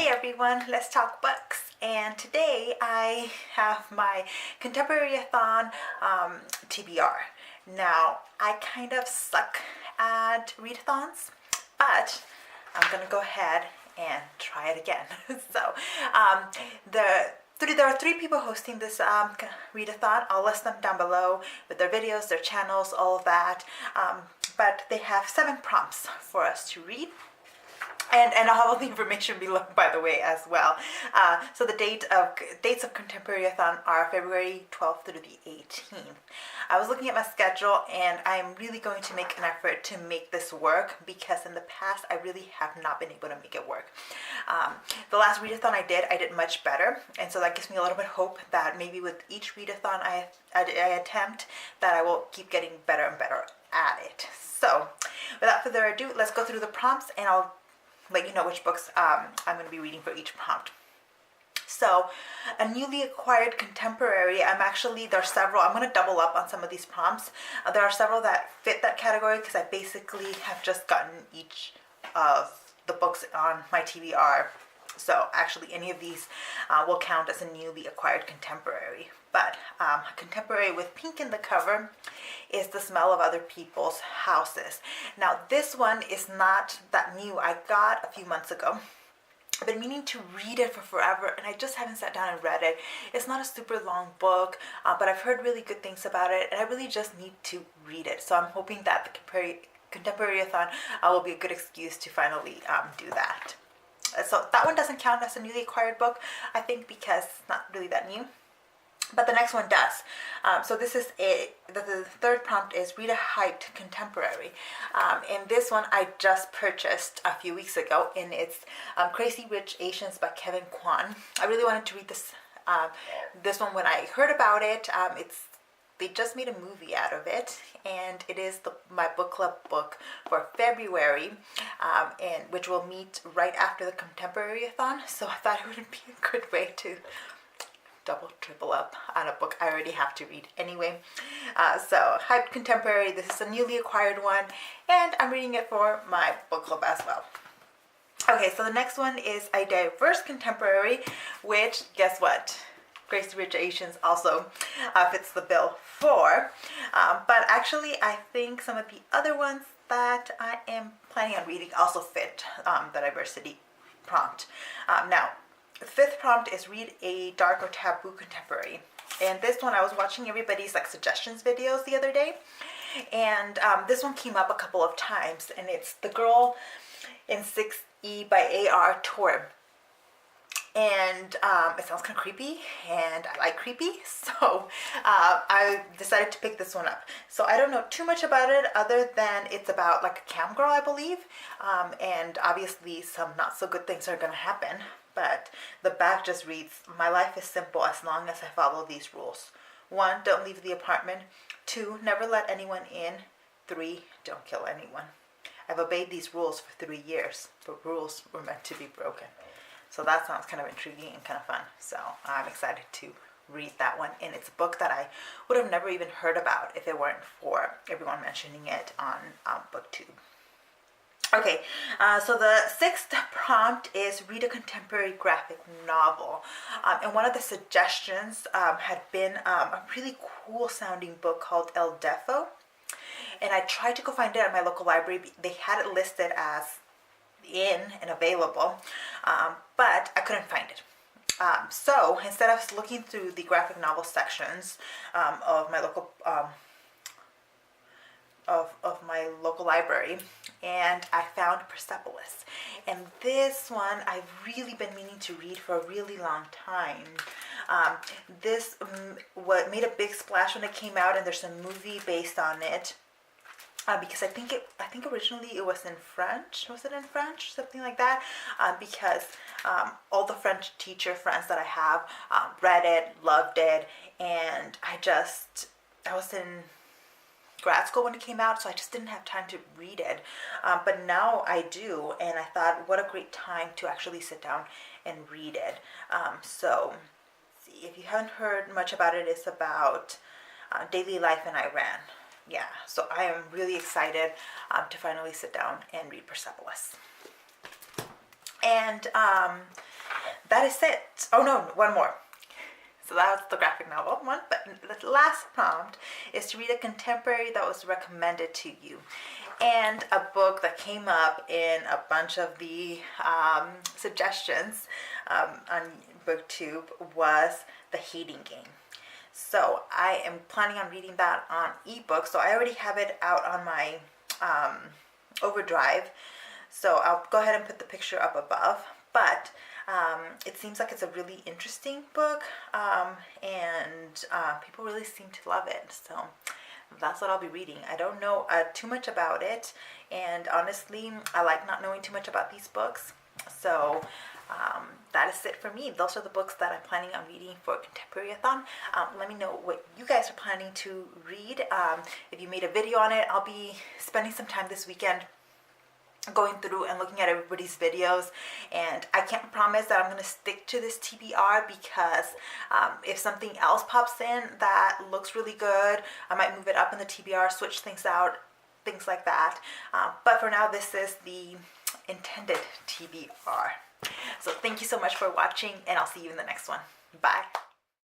Hey everyone, let's talk books. And today I have my Contemporary A Thon TBR. Now, I kind of suck at readathons, but I'm gonna go ahead and try it again. There are three people hosting this readathon. I'll list them down below with their videos, their channels, all of that. But they have 7 prompts for us to read. And I'll have all the information below, by the way, as well. So the dates of Contemporary A Thon are February 12th through the 18th. I was looking at my schedule, and I'm really going to make an effort to make this work, because in the past I really have not been able to make it work. The last readathon I did much better, and so that gives me a little bit of hope that maybe with each readathon I attempt, that I will keep getting better and better at it. So without further ado, let's go through the prompts, and I'll let you know which books I'm going to be reading for each prompt. So, a newly acquired contemporary, there's several, I'm going to double up on some of these prompts. There are several that fit that category because I basically have just gotten each of the books on my TBR. So actually any of these will count as a newly acquired contemporary. But a contemporary with pink in the cover is The Smell of Other People's Houses. Now this one is not that new. I got a few months ago. I've been meaning to read it for forever, and I just haven't sat down and read it. It's not a super long book, but I've heard really good things about it, and I really just need to read it. So I'm hoping that the Contemporary A Thon will be a good excuse to finally do that. So that one doesn't count as a newly acquired book, I think, because it's not really that new. But the next one does. So this is the third prompt is read a hyped contemporary. And this one I just purchased a few weeks ago, and it's Crazy Rich Asians by Kevin Kwan. I really wanted to read this one when I heard about it. They just made a movie out of it, and it is my book club book for February, and which will meet right after the Contemporary-a-thon. So I thought it would be a good way to triple up on a book I already have to read anyway. So hyped contemporary, this is a newly acquired one, and I'm reading it for my book club as well. Okay, so the next one is a diverse contemporary, which, guess what? Crazy Rich Asians also fits the bill for. But actually, I think some of the other ones that I am planning on reading also fit the diversity prompt. Now, the fifth prompt is read a dark or taboo contemporary. And this one, I was watching everybody's suggestions videos the other day, and this one came up a couple of times, and it's The Girl in 6E by A.R. Torb. And it sounds kind of creepy, and I like creepy, so I decided to pick this one up. So I don't know too much about it, other than it's about like a cam girl, I believe, and obviously some not so good things are going to happen. But the back just reads, "My life is simple as long as I follow these rules. 1, don't leave the apartment. 2, never let anyone in. 3, don't kill anyone. I've obeyed these rules for 3 years, but rules were meant to be broken." So that sounds kind of intriguing and kind of fun. So I'm excited to read that one. And it's a book that I would have never even heard about if it weren't for everyone mentioning it on BookTube. Okay, so the sixth prompt is read a contemporary graphic novel. And one of the suggestions had been a really cool sounding book called El Defo. And I tried to go find it at my local library. They had it listed as in and available, but I couldn't find it. So instead, I was looking through the graphic novel sections of my local of my local library, and I found Persepolis. And this one I've really been meaning to read for a really long time. This made a big splash when it came out, and there's a movie based on it. Because I think originally it was in French. Was it in French? Something like that. Because all the French teacher friends that I have read it, loved it, and I was in grad school when it came out, so I just didn't have time to read it. But now I do, and I thought, what a great time to actually sit down and read it. So, see, if you haven't heard much about it, it's about daily life in Iran. Yeah, so I am really excited to finally sit down and read Persepolis. And that is it. Oh no, one more. So that was the graphic novel one, but the last prompt is to read a contemporary that was recommended to you. And a book that came up in a bunch of the suggestions on BookTube was The Hating Game. So I am planning on reading that on ebook. So I already have it out on my Overdrive. So I'll go ahead and put the picture up above. But it seems like it's a really interesting book, and people really seem to love it. So that's what I'll be reading. I don't know too much about it, and honestly, I like not knowing too much about these books. So that is it for me. Those are the books that I'm planning on reading for Contemporary-a-thon. Let me know what you guys are planning to read. If you made a video on it, I'll be spending some time this weekend going through and looking at everybody's videos, and I can't promise that I'm going to stick to this TBR because if something else pops in that looks really good, I might move it up in the TBR, switch things out, things like that. But for now, this is the intended TBR. So thank you so much for watching, and I'll see you in the next one. Bye.